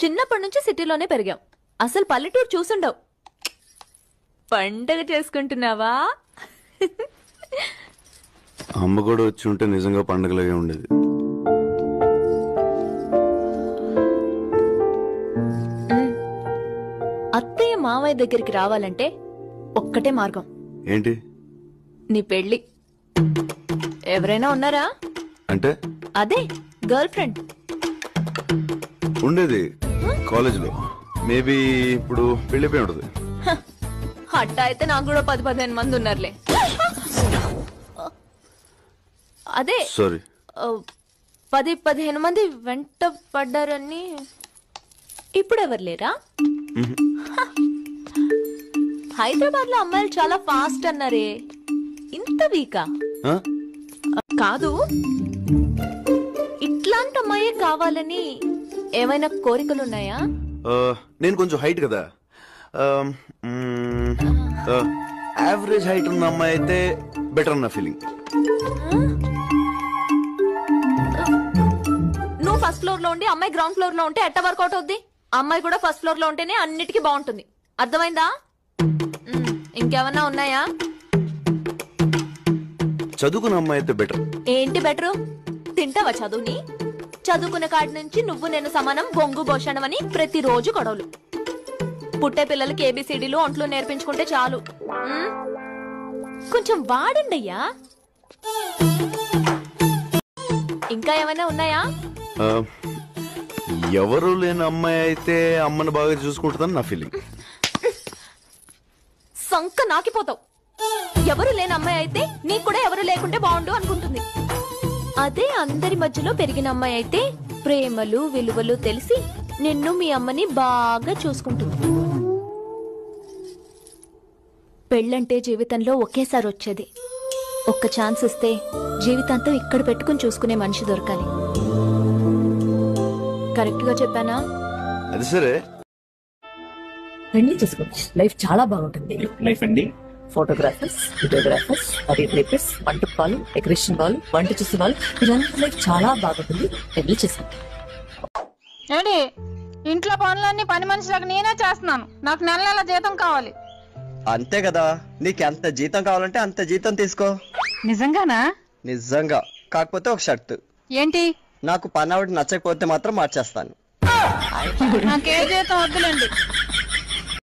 చిన్నప్పటి నుంచి సిటీలోనే పెరిగాం. అసలు పల్లెటూరు చూసుండవు. పండగ చేసుకుంటున్నావా? అమ్మ కూడా వచ్చి ఉంటే నిజంగా పండగలాగే ఉండేది. అత్తయ్య మావయ్య దగ్గరికి రావాలంటే ఒక్కటే మార్గం. ఏంటి? నీ పెళ్లి. ఎవరైనా ఉన్నారా? అంటే అదే గర్ల్ ఫ్రెండ్ ఉండేది కాలేజీలో. మేబీ ఇప్పుడు పెళ్లిపోయి ఉండదు. అట్టా అయితే నాకు కూడా 10-15 మంది ఉన్నారులే. అదే సారీ, 10-15 మంది వెంట పడ్డారని. ఇప్పుడు ఎవరు లేరా? హైదరాబాద్ లో అమ్మాయిలు చాలా ఫాస్ట్ అన్నారే, ఇంత వీకా? కాదు, ఇట్లాంటి అమ్మాయే కావాలని ఏమైనా కోరికలున్నాయా? నేను కొంచెం హైట్ కదా, యావరేజ్ హైట్ ఉన్న అమ్మాయి అయితే బెటర్ అన్న ఫీలింగ్. నువ్వు ఫస్ట్ ఫ్లోర్ లో ఉండి అమ్మాయి గ్రౌండ్ ఫ్లోర్ లో ఉంటే ఎట్ట వర్కౌట్ అవుద్ది? అమ్మాయి కూడా ఫస్ట్ ఫ్లోర్ లో ఉంటేనే అన్నిటికీ బాగుంటుంది. అర్థమైందా? ఇంకేమన్నా ఉన్నాయా? చదువుకున్న అమ్మాయి అయితే బెటర్. ఏంటి బెటరు? తింటావా చదువుని? చదువుకున్న కాడి నుంచి నువ్వు నేను సమానం, బొంగు భోషణం అని ప్రతిరోజు గొడవలు. పుట్టే పిల్లలకి ఏబిసిడీలు ఒంట్లో నేర్పించుకుంటే చాలు. కొంచెం వాడండి అయ్యా. ఇంకా ఏమైనా ఉన్నాయా? ఎవరు లేని అమ్మాయి అయితే అమ్మని బాగా చూసుకుంటుందని నా ఫీలింగ్. సంక నాకిపోతావు. ఎవరు లేని అమ్మాయి అయితే నీకు కూడా ఎవరు లేకుంటే బాగుండు అనుకుంటుంది. అదే అందరి మధ్యలో పెరిగిన అమ్మాయి అయితే ప్రేమలు విలువలు తెలిసి నిన్ను మీ అమ్మని బాగా చూసుకుంటుంది. పెళ్ళంటే జీవితంలో ఒకేసారి వచ్చేది. ఒక్క ఛాన్స్ ఇస్తే జీవితాంతం ఇక్కడ పెట్టుకుని చూసుకునే మనిషి దొరకాలి. కరెక్ట్ గా చెప్పానా? అది సరే, పెళ్లి చేసుకోవచ్చు. లైఫ్ చాలా బాగుంటుంది. లైఫ్ అండి, ఫోటోగ్రాఫర్స్, వీడియోగ్రాఫర్స్, కొరియోగ్రాఫర్స్, వంటకు వాళ్ళు, డెకరేషన్ వాళ్ళు, వంట చూసే వాళ్ళు, ఇలాంటి లైఫ్ చాలా బాగుంటుంది. పెళ్లి చేసుకోండి. ఏంటి ఇంట్లో పనులన్నీ పని మనిషిలాగా నేనే చేస్తున్నాను. నాకు నెల నెల జీతం కావాలి. అంతే కదా, నీకు ఎంత జీతం కావాలంటే అంత జీతం తీసుకో. నిజంగానా? నిజంగా. కాకపోతే ఒక షర్ట్. ఏంటి? నాకు పని ఆవిడ నచ్చకపోతే మాత్రం మార్చేస్తాను. నాకే జీతం వద్దులేండి.